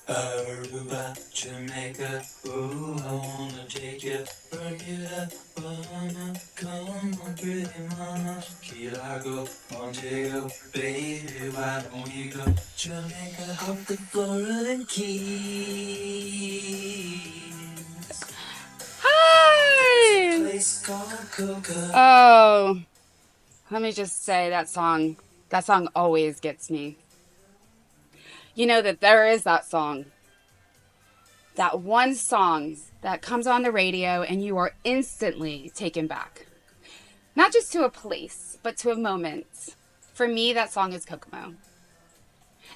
Aruba, Jamaica, ooh, I wanna take you. Bermuda, Bahama, come on, pretty mama. Key Largo, Montego, baby, why don't we go? Jamaica, off the Florida Keys. Hi! Place called Coca. Oh, let me just say that song always gets me. You know that there is that one song that comes on the radio and you are instantly taken back. Not just to a place, but to a moment. For me, that song is Kokomo.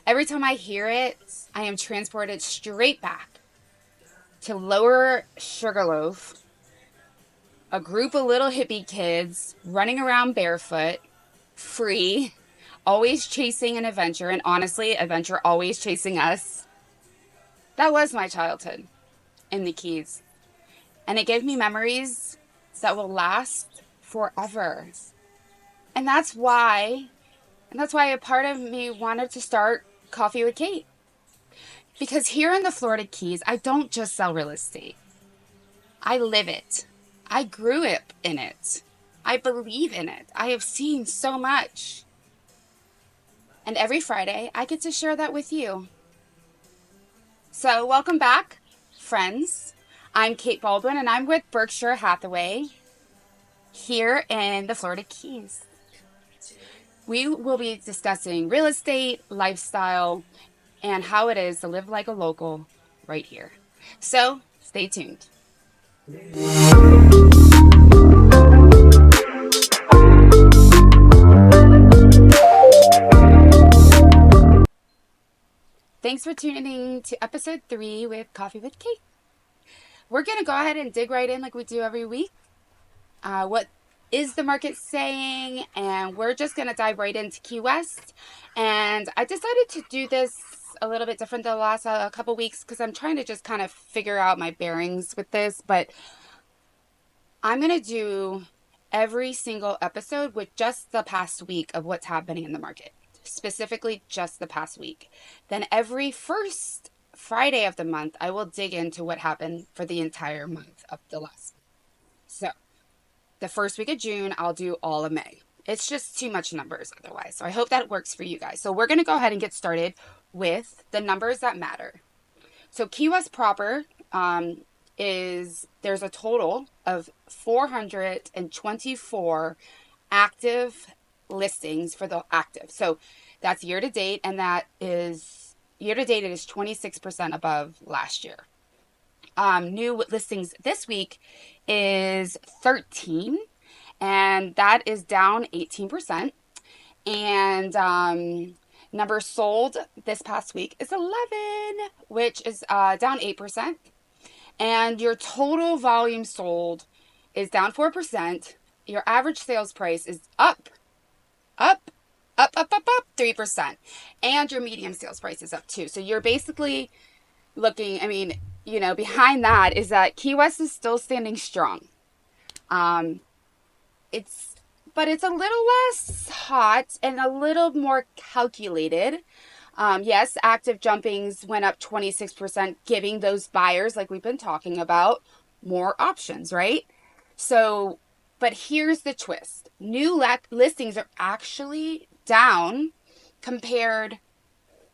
Every time I hear it, I am transported straight back to Lower Sugarloaf, a group of little hippie kids running around barefoot, free, always chasing an adventure, and honestly, adventure always chasing us. That was my childhood in the Keys. And it gave me memories that will last forever. And that's why, and that's why a part of me wanted to start Coffee with Kate. Because here in the Florida Keys, I don't just sell real estate. I live it. I grew up in it. I believe in it. I have seen so much. And every Friday, I get to share that with you. So, welcome back, friends. I'm Kate Baldwin, and I'm with Berkshire Hathaway here in the Florida Keys. We will be discussing real estate, lifestyle, and how it is to live like a local right here. So, stay tuned. Thanks for tuning in to episode 3 with Coffee with Kate. We're going to go ahead and dig right in like we do every week. What is the market saying? And we're just going to dive right into Key West. And I decided to do this a little bit different than the last couple weeks because I'm trying to just kind of figure out my bearings with this. But I'm going to do every single episode with just the past week of what's happening in the market. Specifically just the past week. Then every first Friday of the month, I will dig into what happened for the entire month of the last. So the first week of June, I'll do all of May. It's just too much numbers otherwise. So I hope that works for you guys. So we're going to go ahead and get started with the numbers that matter. So Key West proper there's a total of 424 active listings for the active. So that's year to date, and that is year to date. It is 26% above last year. New listings this week is 13, and that is down 18%. And numbers sold this past week is 11, which is down 8%. And your total volume sold is down 4%. Your average sales price is up 3%. And your medium sales price is up too. So you're basically looking, behind that is that Key West is still standing strong. It's a little less hot and a little more calculated. Yes, active jumpings went up 26%, giving those buyers, like we've been talking about, more options, right? So, but here's the twist. New listings are actually down compared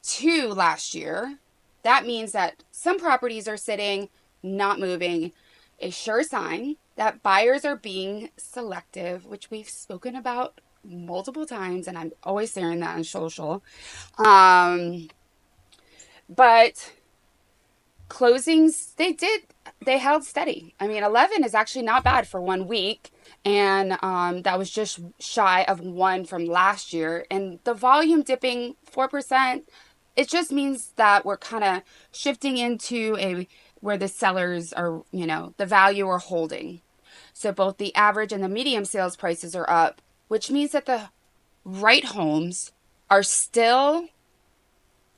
to last year. That means that some properties are sitting, not moving. A sure sign that buyers are being selective, which we've spoken about multiple times, and I'm always sharing that on social. But closings, they held steady. 11 is actually not bad for 1 week. And that was just shy of 1 from last year. And the volume dipping 4%, it just means that we're kind of shifting into where the sellers are, the value are holding. So both the average and the medium sales prices are up, which means that the right homes are still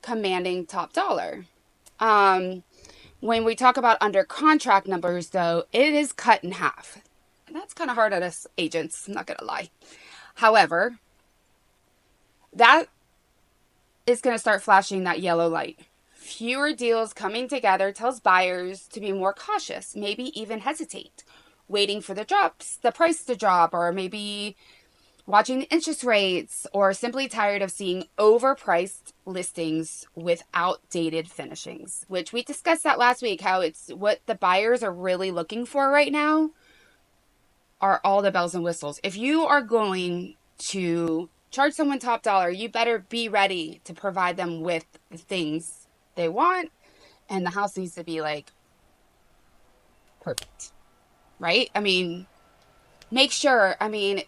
commanding top dollar. When we talk about under contract numbers, though, it is cut in half. And that's kind of hard on us agents, I'm not going to lie. However, that is going to start flashing that yellow light Fewer deals coming together tells buyers to be more cautious, maybe even hesitate, waiting for the price to drop, or maybe watching the interest rates, or simply tired of seeing overpriced listings with outdated finishings, which we discussed that last week, how it's what the buyers are really looking for right now are all the bells and whistles. If you are going to charge someone top dollar, you better be ready to provide them with the things they want, and the house needs to be like perfect, right? I mean, make sure, I mean,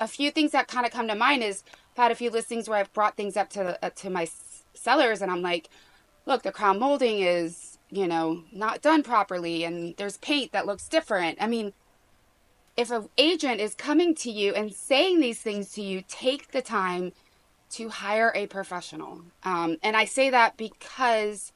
a few things that kind of come to mind is I've had a few listings where I've brought things up to my sellers, and I'm like, look, the crown molding is, not done properly, and there's paint that looks different. I mean, if an agent is coming to you and saying these things to you, take the time to hire a professional. And I say that because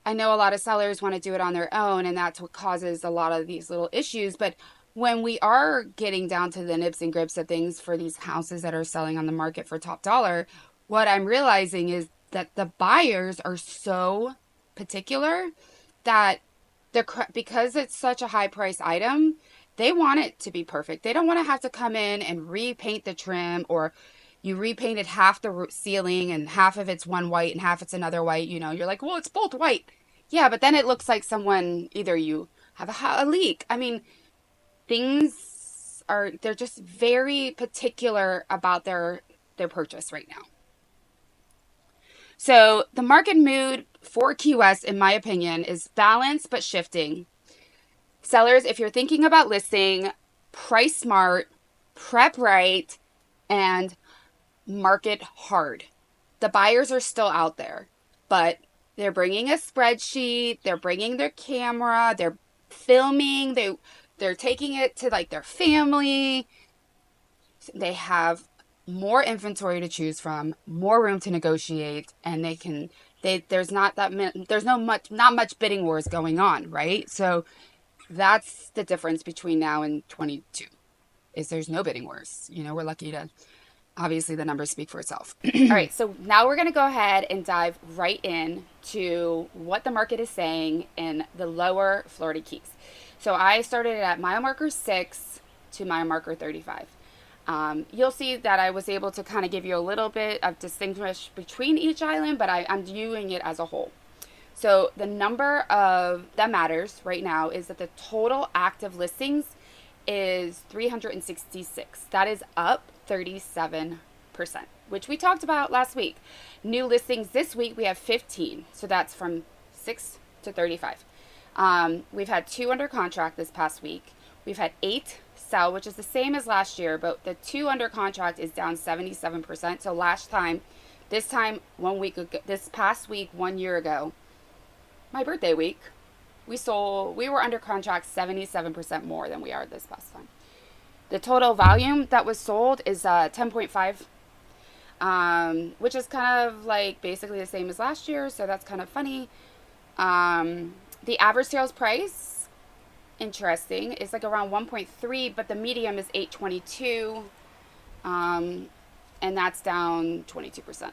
I know a lot of sellers want to do it on their own, and that's what causes a lot of these little issues. But when we are getting down to the nips and grips of things for these houses that are selling on the market for top dollar, what I'm realizing is that the buyers are so particular that because it's such a high price item, they want it to be perfect. They don't want to have to come in and repaint the trim, or you repainted half the ceiling and half of it's one white and half it's another white. You're like, well, it's both white. Yeah, but then it looks like either you have a leak. I mean, they're just very particular about their purchase right now. So the market mood for Key West, in my opinion, is balanced but shifting. Sellers, if you're thinking about listing, price smart, prep right, and market hard. The buyers are still out there, but they're bringing a spreadsheet, they're bringing their camera, they're filming, they're taking it to like their family. They have more inventory to choose from, more room to negotiate, and there's not much bidding wars going on, right? So that's the difference between now and 22, is there's no bidding wars. We're lucky to, obviously the numbers speak for itself. All right, so now we're going to go ahead and dive right in to what the market is saying in the lower Florida Keys. So I started at mile marker 6 to mile marker 35. You'll see that I was able to kind of give you a little bit of distinguish between each island, but I'm viewing it as a whole. So the number that matters right now is that the total active listings is 366. That is up 37%, which we talked about last week. New listings this week, we have 15. So that's from 6 to 35. We've had 2 under contract this past week. We've had 8 sell, which is the same as last year, but the 2 under contract is down 77%. So this past week, 1 year ago, my birthday week, we were under contract 77% more than we are this past time. The total volume that was sold is 10.5, which is kind of like basically the same as last year, so that's kind of funny. The average sales price, interesting, is like around 1.3, but the medium is 822, and that's down 22%.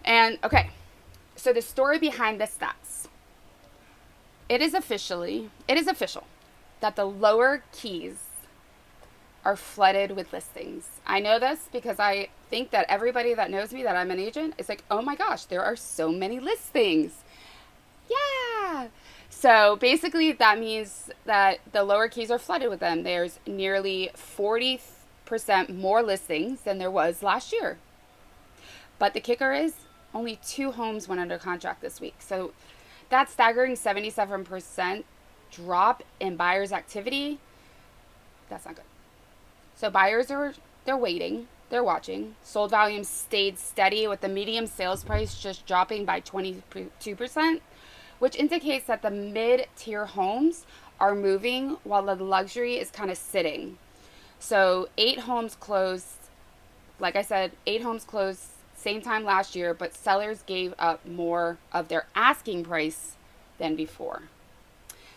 And okay, so the story behind the stats. It is official that the lower Keys are flooded with listings. I know this because I think that everybody that knows me, that I'm an agent, is like, oh my gosh, there are so many listings. Yeah. So basically that means that the lower Keys are flooded with them. There's nearly 40% more listings than there was last year. But the kicker is only 2 homes went under contract this week. So that staggering 77% drop in buyers' activity, that's not good. So buyers they're waiting, they're watching. Sold volume stayed steady with the medium sales price just dropping by 22%, which indicates that the mid-tier homes are moving while the luxury is kind of sitting. So 8 homes closed, like I said, 8 homes closed same time last year, but sellers gave up more of their asking price than before.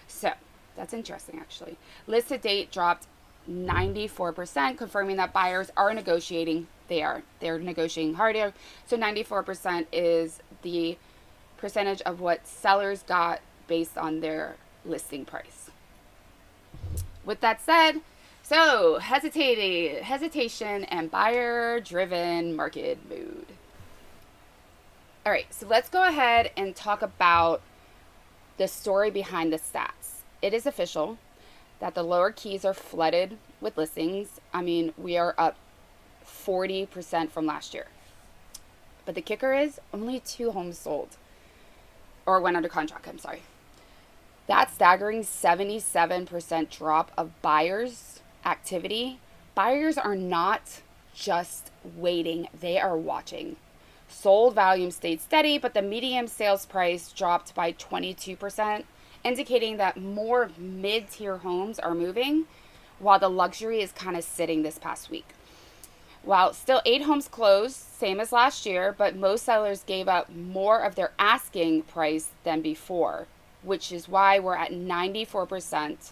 So that's interesting, actually. List to date dropped 94%, confirming that buyers are negotiating They're negotiating harder. So 94% is the percentage of what sellers got based on their listing price. With that said, so hesitation and buyer driven market mood. All right, so let's go ahead and talk about the story behind the stats. It is official that the lower keys are flooded with listings. I mean, we are up 40% from last year. But the kicker is only 2 homes sold or went under contract, I'm sorry. That staggering 77% drop of buyers activity. Buyers are not just waiting, they are watching. Sold volume stayed steady, but the median sales price dropped by 22%, indicating that more mid-tier homes are moving, while the luxury is kind of sitting this past week. While still 8 homes closed, same as last year, but most sellers gave up more of their asking price than before, which is why we're at 94%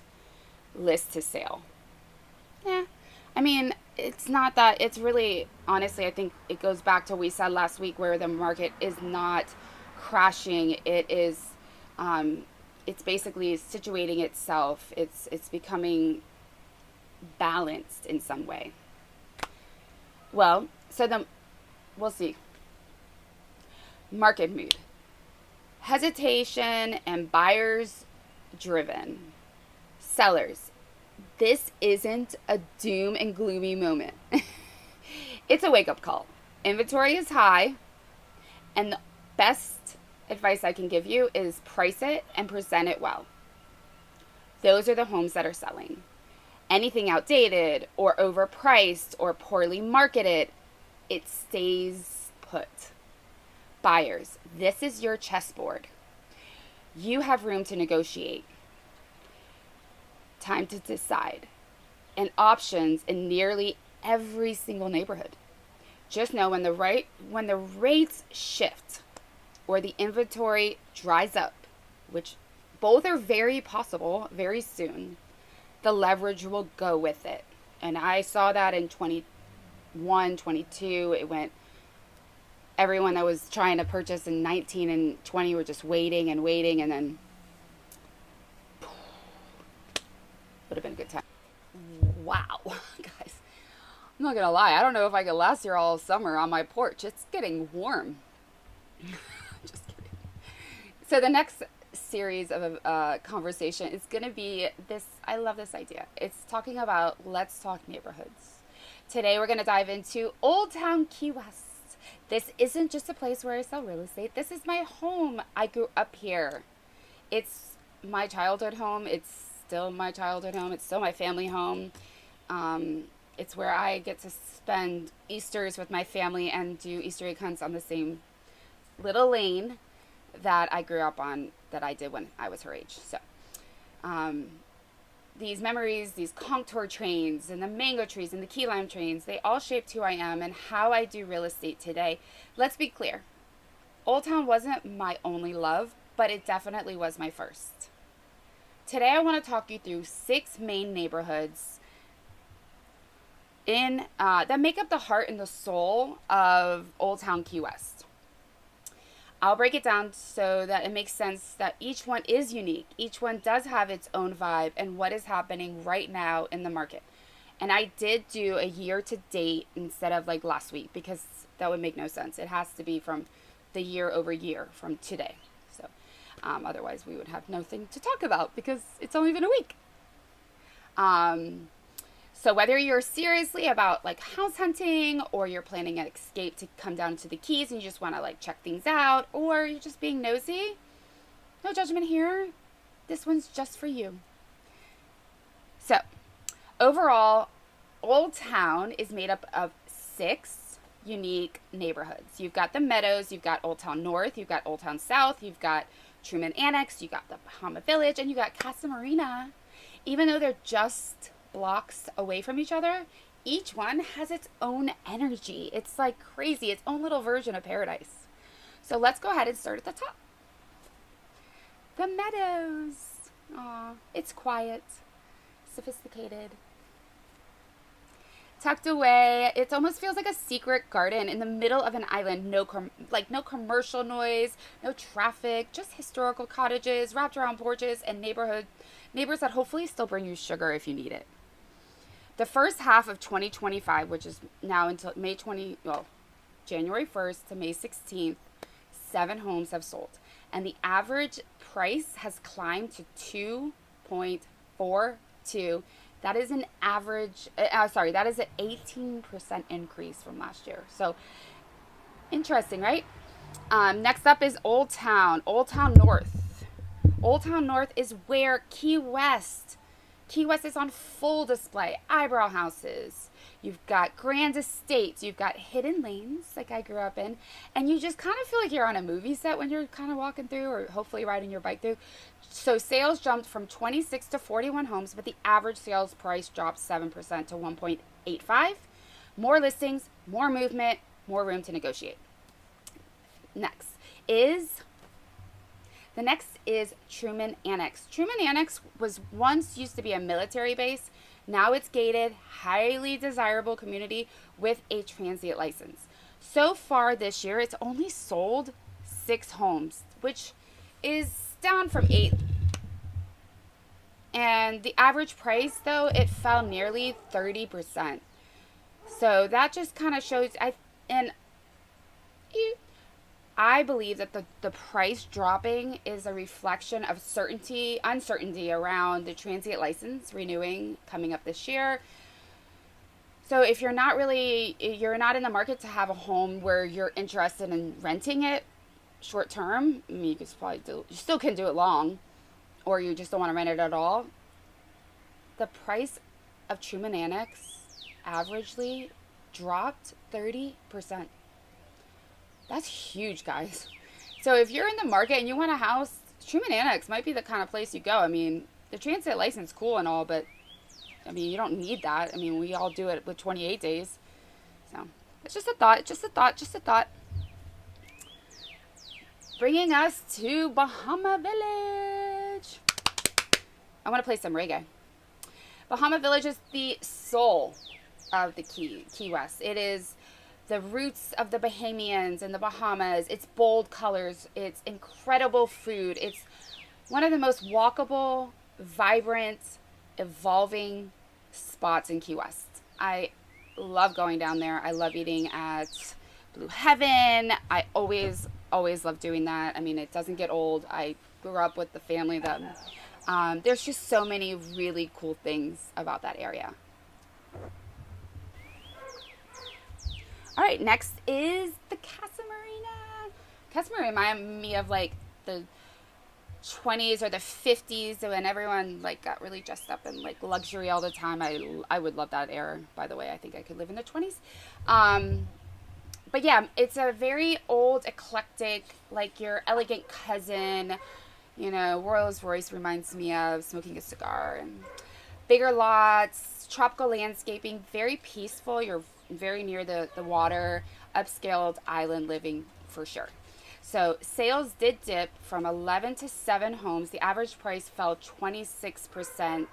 list to sale. Yeah, I mean, it's not that, it's really, honestly, I think it goes back to what we said last week where the market is not crashing. It is, it's basically situating itself. It's becoming balanced in some way. Well, we'll see. Market mood. Hesitation and buyers driven. Sellers. This isn't a doom and gloomy moment. It's a wake-up call. Inventory is high, and the best advice I can give you is price it and present it well. Those are the homes that are selling. Anything outdated or overpriced or poorly marketed, it stays put. Buyers, this is your chessboard. You have room to negotiate. Time to decide. And options in nearly every single neighborhood. Just know when the rates shift or the inventory dries up, which both are very possible very soon, the leverage will go with it. And I saw that in 21, 22. It went, everyone that was trying to purchase in 19 and 20 were just waiting, and then would have been a good time. Wow, guys. I'm not going to lie. I don't know if I could last here all summer on my porch. It's getting warm. Just kidding. So the next series of conversation is going to be this. I love this idea. It's talking about let's talk neighborhoods. Today we're going to dive into Old Town Key West. This isn't just a place where I sell real estate. This is my home. I grew up here. It's my childhood home. It's still my childhood home. It's still my family home. It's where I get to spend Easters with my family and do Easter egg hunts on the same little lane that I grew up on, that I did when I was her age. So these memories, these contour trains and the mango trees and the key lime trains, they all shaped who I am and how I do real estate today. Let's be clear. Old Town wasn't my only love, but it definitely was my first. Today I want to talk you through 6 main neighborhoods that make up the heart and the soul of Old Town Key West. I'll break it down so that it makes sense that each one is unique. Each one does have its own vibe and what is happening right now in the market. And I did do a year to date instead of like last week because that would make no sense. It has to be from the year over year from today. So otherwise we would have nothing to talk about because it's only been a week. So whether you're seriously about like house hunting or you're planning an escape to come down to the Keys and you just want to like check things out, or you're just being nosy, no judgment here. This one's just for you. So overall, Old Town is made up of 6 unique neighborhoods. You've got the Meadows, you've got Old Town North, you've got Old Town South, you've got Truman Annex, you got the Bahama Village, and you got Casa Marina. Even though they're just blocks away from each other, each one has its own energy. It's like crazy, its own little version of paradise. So let's go ahead and start at the top. The Meadows. Aw, it's quiet, sophisticated. tucked away. It almost feels like a secret garden in the middle of an island. No commercial noise, no traffic, just historical cottages wrapped around porches and neighbors that hopefully still bring you sugar if you need it. The first half of 2025, which is now until January 1st to May 16th, 7 homes have sold, and the average price has climbed to 2.42. That is an average, that is an 18% increase from last year. So interesting, right? Next up is Old Town North. Old Town North is where Key West is on full display. Eyebrow houses. You've got grand estates. You've got hidden lanes like I grew up in. And you just kind of feel like you're on a movie set when you're kind of walking through or hopefully riding your bike through. So sales jumped from 26 to 41 homes, but the average sales price dropped 7% to 1.85. More listings, more movement, more room to negotiate. The next is Truman Annex. Truman Annex was once used to be a military base. Now it's gated, highly desirable community with a transient license. So far this year, it's only sold 6 homes, which is down from 8. And the average price, though, it fell nearly 30%. So that just kind of shows, I believe that the price dropping is a reflection of uncertainty around the transient license renewing coming up this year. So if you're not in the market to have a home where you're interested in renting it short term, I mean, you still can do it long, or you just don't want to rent it at all. The price of Truman Annex averagely dropped 30%. That's huge, guys. So if you're in the market and you want a house, Truman Annex might be the kind of place you go. I mean, the transit license is cool and all, but I mean, you don't need that. I mean, we all do it with 28 days. So it's just a thought. Bringing us to Bahama Village. I want to play some reggae. Bahama Village is the soul of the Key West. It is the roots of the Bahamians and the Bahamas. It's bold colors. It's incredible food. It's one of the most walkable, vibrant, evolving spots in Key West. I love going down there. I love eating at Blue Heaven. I always love doing that. I mean, it doesn't get old. I grew up with the family that there's just so many really cool things about that area. All right, next is the Casa Marina. Casa Marina reminded me of like the 20s or the 50s when everyone like got really dressed up in like luxury all the time. I would love that era, by the way. I think I could live in the 20s. But yeah, it's a very old, eclectic, like your elegant cousin, Rolls Royce reminds me of, smoking a cigar, and bigger lots, tropical landscaping, very peaceful. You're very near the water, upscaled island living for sure. So sales did dip from 11 to 7 homes. The average price fell 26%,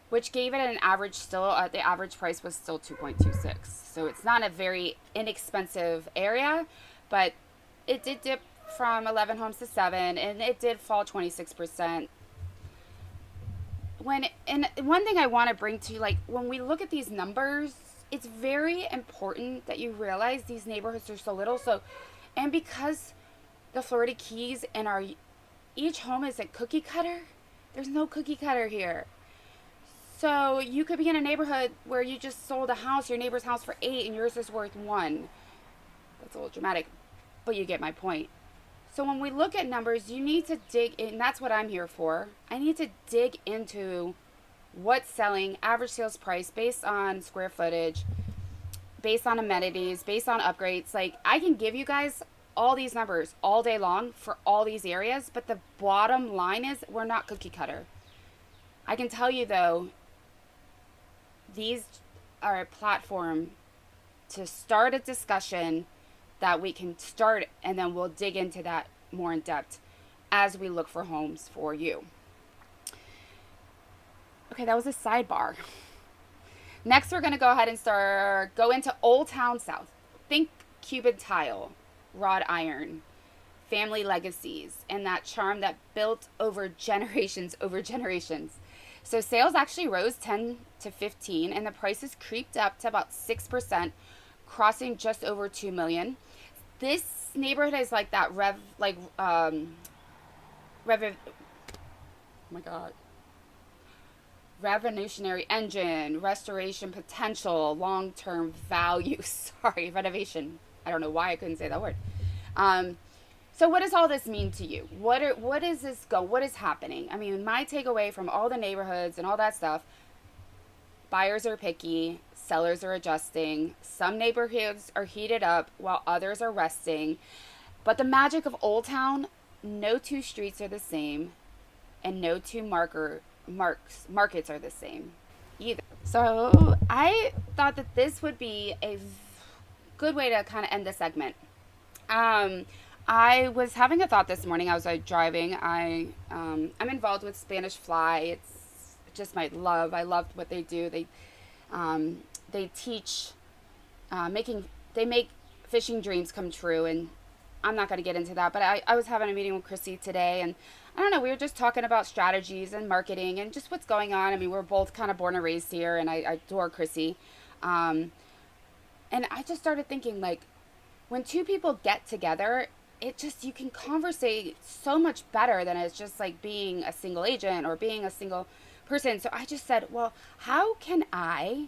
which gave it an average the average price was still 2.26. So it's not a very inexpensive area, but it did dip from 11 homes to 7, and it did fall 26%. And one thing I want to bring to you, like when we look at these numbers, it's very important that you realize these neighborhoods are so little. And because the Florida Keys and each home is a cookie cutter, there's no cookie cutter here. So you could be in a neighborhood where you just sold a house, your neighbor's house, for 8 and yours is worth 1. That's a little dramatic, but you get my point. So when we look at numbers, you need to dig in. That's what I'm here for. I need to dig into what's selling, average sales price based on square footage, based on amenities, based on upgrades. Like, I can give you guys all these numbers all day long for all these areas, but the bottom line is we're not cookie cutter. I can tell you, though, these are a platform to start a discussion that we can start, and then we'll dig into that more in depth as we look for homes for you. Okay, that was a sidebar. Next, we're going to go ahead and go into Old Town South. Think Cuban tile, wrought iron, family legacies, and that charm that built over generations over generations. So sales actually rose 10 to 15, and the prices creeped up to about 6%, crossing just over 2 million. This neighborhood is like that oh my God, revolutionary engine, restoration potential, long-term value. Sorry, renovation. I don't know why I couldn't say that word. So what does all this mean to you? What is this go? What is happening? I mean, my takeaway from all the neighborhoods and all that stuff, buyers are picky, sellers are adjusting. Some neighborhoods are heated up while others are resting. But the magic of Old Town, no two streets are the same, and no two markets are the same either. So I thought that this would be a good way to kind of end the segment. I was having a thought this morning. I was driving. I'm involved with Spanish Fly. It's just my love. I love what they do. They teach they make fishing dreams come true, and I'm not going to get into that. But I was having a meeting with Chrissy today, and I don't know. We were just talking about strategies and marketing and just what's going on. I mean, we're both kind of born and raised here, and I adore Chrissy. And I just started thinking, like, when two people get together, you can conversate so much better than it's just like being a single agent or being a single person. So I just said, well, how can I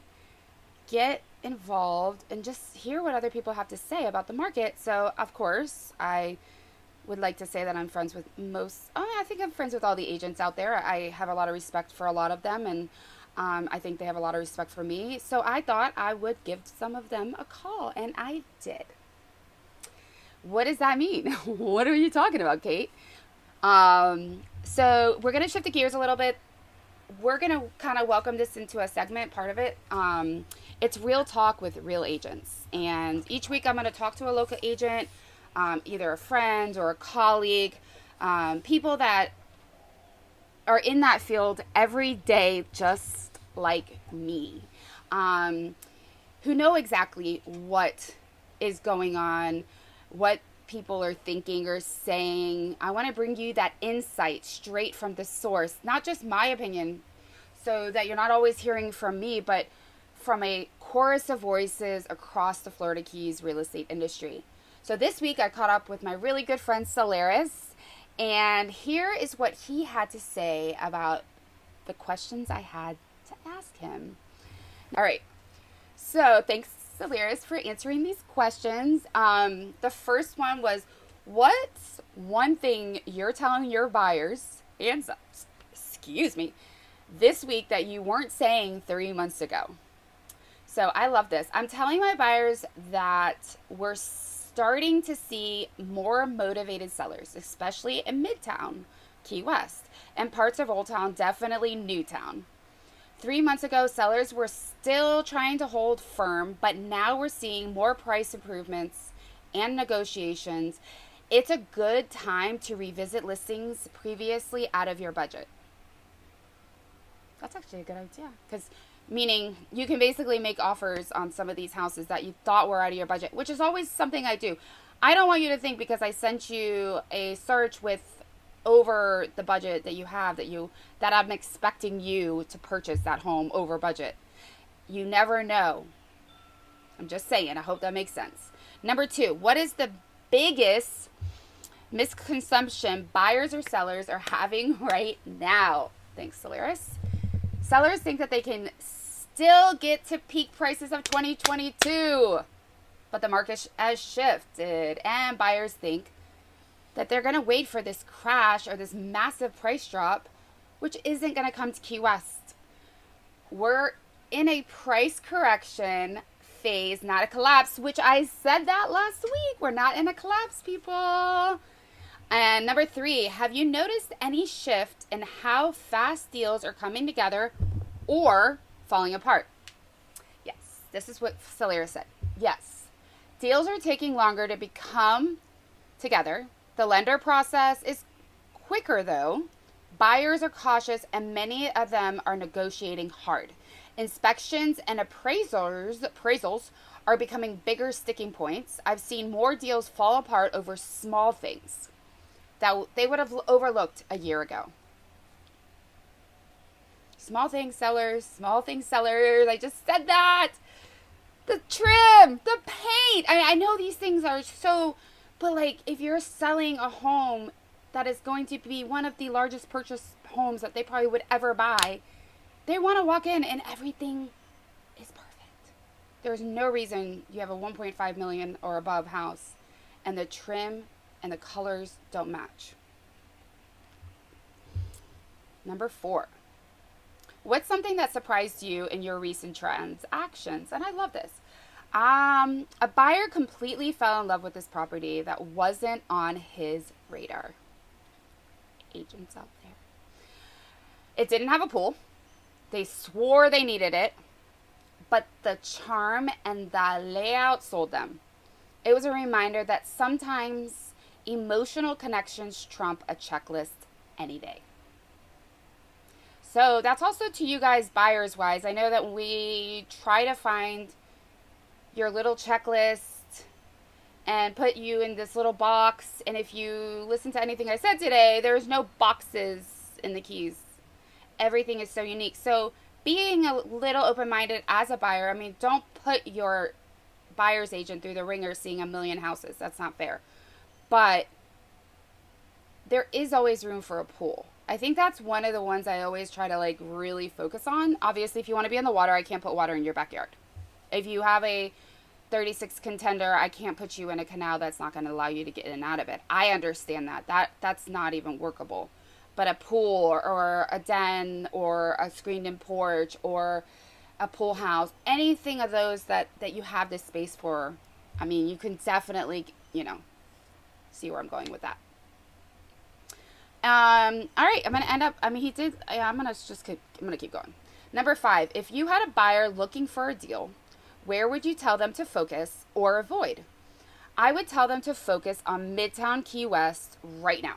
get involved and just hear what other people have to say about the market? So, of course, I would like to say that I'm friends with I think I'm friends with all the agents out there. I have a lot of respect for a lot of them, and I think they have a lot of respect for me. So I thought I would give some of them a call, and I did. What does that mean? What are you talking about, Kate? So we're going to shift the gears a little bit. We're going to kind of welcome this into a segment, part of it. It's real talk with real agents. And each week I'm going to talk to a local agent, either a friend or a colleague, people that are in that field every day, just like me, who know exactly what is going on, what people are thinking or saying. I want to bring you that insight straight from the source, not just my opinion, so that you're not always hearing from me, but from a chorus of voices across the Florida Keys real estate industry. So this week I caught up with my really good friend Solaris, and here is what he had to say about the questions I had to ask him. All right. So thanks, Solaris, for answering these questions. The first one was, what's one thing you're telling your buyers and this week that you weren't saying 3 months ago? So I love this. I'm telling my buyers that we're starting to see more motivated sellers, especially in Midtown, Key West, and parts of Old Town, definitely Newtown. 3 months ago, sellers were still trying to hold firm, but now we're seeing more price improvements and negotiations. It's a good time to revisit listings previously out of your budget. That's actually a good idea, because meaning you can basically make offers on some of these houses that you thought were out of your budget, which is always something I do. I don't want you to think because I sent you a search with over the budget that you have that I'm expecting you to purchase that home over budget. You never know. I'm just saying. I hope that makes sense. Number 2, what is the biggest misconception buyers or sellers are having right now? Thanks, Solaris. Sellers think that they can still get to peak prices of 2022, but the market has shifted, and buyers think that they're going to wait for this crash or this massive price drop, which isn't going to come to Key West. We're in a price correction phase, not a collapse, which I said that last week. We're not in a collapse, people. And number 3, have you noticed any shift in how fast deals are coming together or falling apart? Yes, this is what Solaris said. Yes, deals are taking longer to become together. The lender process is quicker, though. Buyers are cautious, and many of them are negotiating hard. Inspections and appraisals are becoming bigger sticking points. I've seen more deals fall apart over small things that they would have overlooked a year ago. Small things sellers, small things sellers. I just said that. The trim, the paint. I know these things are so, but like if you're selling a home that is going to be one of the largest purchase homes that they probably would ever buy, they want to walk in and everything is perfect. There's no reason you have a 1.5 million or above house and the trim and the colors don't match. Number 4. What's something that surprised you in your recent transactions? And I love this. A buyer completely fell in love with this property that wasn't on his radar. Agents out there. It didn't have a pool. They swore they needed it, but the charm and the layout sold them. It was a reminder that sometimes emotional connections trump a checklist any day. So that's also to you guys buyers wise. I know that we try to find your little checklist and put you in this little box. And if you listen to anything I said today, there's no boxes in the Keys. Everything is so unique. So being a little open-minded as a buyer, I mean, don't put your buyer's agent through the ringer seeing a million houses. That's not fair. But there is always room for a pool. I think that's one of the ones I always try to like really focus on. Obviously, if you want to be in the water, I can't put water in your backyard. If you have a 36 contender, I can't put you in a canal that's not going to allow you to get in and out of it. I understand that. That's not even workable. But a pool or a den or a screened-in porch or a pool house, anything of those that you have this space for, I mean, you can definitely, see where I'm going with that. All right, I'm going to end up, I'm going to keep going. Number 5, if you had a buyer looking for a deal, where would you tell them to focus or avoid? I would tell them to focus on Midtown Key West right now.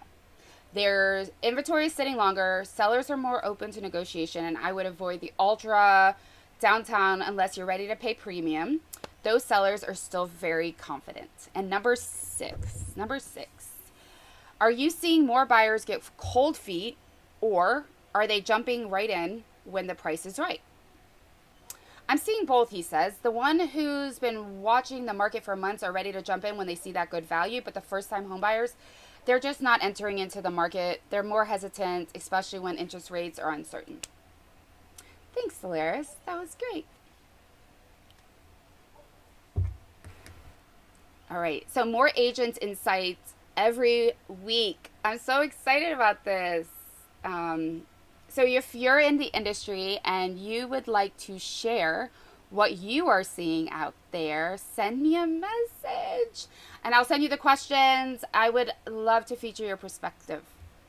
There's inventory sitting longer, sellers are more open to negotiation, and I would avoid the ultra downtown unless you're ready to pay premium. Those sellers are still very confident. And number six, are you seeing more buyers get cold feet, or are they jumping right in when the price is right? I'm seeing both, he says. The one who's been watching the market for months are ready to jump in when they see that good value, but the first-time home buyers, they're just not entering into the market. They're more hesitant, especially when interest rates are uncertain. Thanks, Solaris. That was great. All right, so more agents insights every week. I'm so excited about this. So if you're in the industry and you would like to share what you are seeing out there, send me a message and I'll send you the questions. I would love to feature your perspective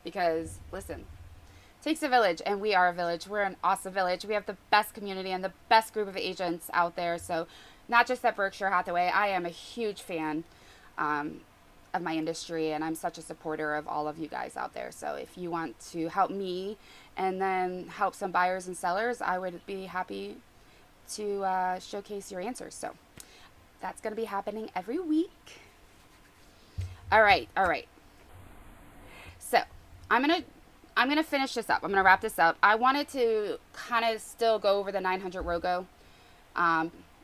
because, listen, it takes a village, and we are a village. We're an awesome village. We have the best community and the best group of agents out there. So not just at Berkshire Hathaway, I am a huge fan of my industry, and I'm such a supporter of all of you guys out there. So if you want to help me and then help some buyers and sellers, I would be happy to showcase your answers. So that's going to be happening every week. All right. So I'm gonna finish this up. I'm gonna wrap this up. I wanted to kind of still go over the 900 ROGO,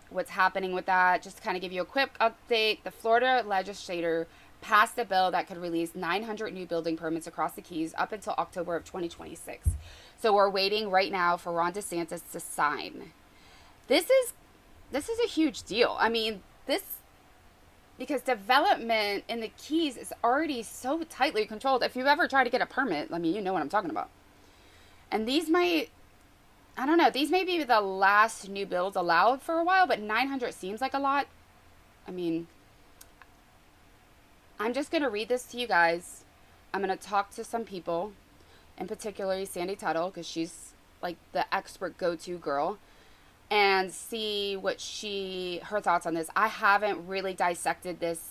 what's happening with that. Just to kind of give you a quick update. The Florida legislature passed a bill that could release 900 new building permits across the Keys up until October of 2026. So we're waiting right now for Ron DeSantis to sign. This is a huge deal. I mean, because development in the Keys is already so tightly controlled. If you ever try to get a permit, I mean, you know what I'm talking about. And these may be the last new builds allowed for a while, but 900 seems like a lot. I mean, I'm just going to read this to you guys. I'm going to talk to some people, in particular Sandy Tuttle, because she's like the expert go-to girl, and see what her thoughts on this. I haven't really dissected this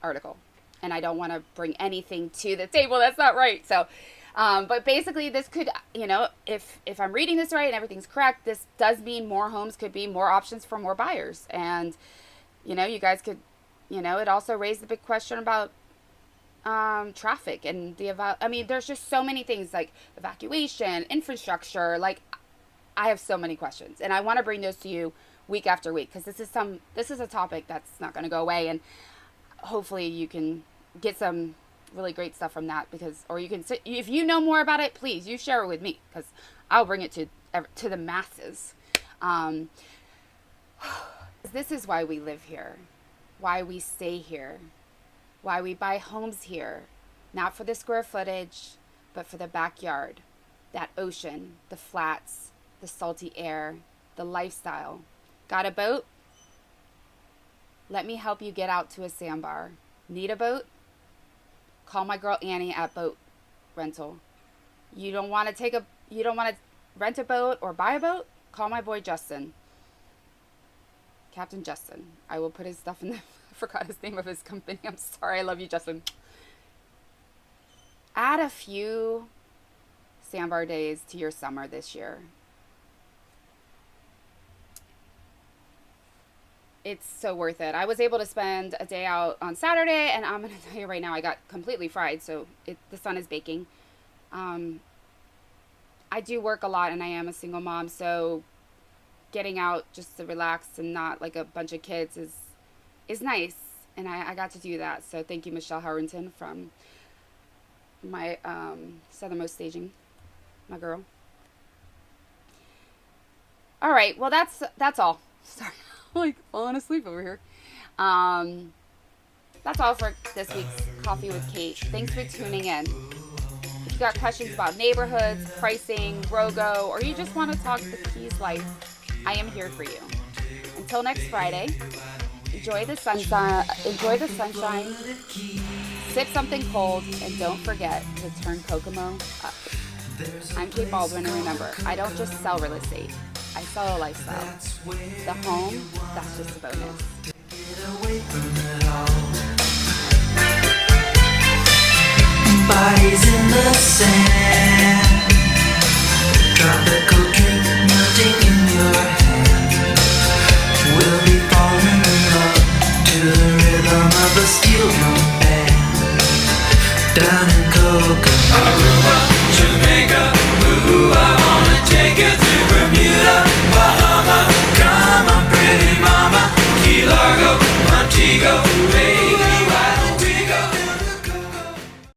article, and I don't want to bring anything to the table that's not right. So But basically, this could, if I'm reading this right and everything's correct, this does mean more homes could be more options for more buyers. And, you guys could, it also raised the big question about traffic and there's just so many things like evacuation, infrastructure. Like, I have so many questions, and I want to bring those to you week after week, because this is a topic that's not going to go away, and hopefully you can get some really great stuff from that, or you can, if you know more about it, please you share it with me, because I'll bring it to the masses. This is why we live here, why we stay here, why we buy homes here, not for the square footage, but for the backyard, that ocean, the flats, the salty air, the lifestyle. Got a boat? Let me help you get out to a sandbar. Need a boat? Call my girl Annie at Boat Rental. You don't want to rent a boat or buy a boat? Call my boy Justin. Captain Justin. I will put his stuff in the I forgot his name of his company. I'm sorry. I love you, Justin. Add a few sandbar days to your summer this year. It's so worth it. I was able to spend a day out on Saturday, and I'm going to tell you right now, I got completely fried, so the sun is baking. I do work a lot, and I am a single mom, so getting out just to relax and not like a bunch of kids is nice, and I got to do that. So thank you, Michelle Harrington from my Southernmost Staging, my girl. All right, well, that's all. Sorry. Like falling asleep over here. That's all for this week's Coffee with Kate. Thanks for tuning in. If you got questions about neighborhoods, pricing, ROGO, or you just want to talk the Keys life, I am here for you. Until next Friday, enjoy the sunshine, sip something cold, and don't forget to turn Kokomo up. I'm Kate Baldwin, and remember, I don't just sell real estate. I sell a lifestyle. The home, that's just a bonus. Bodies in the sand.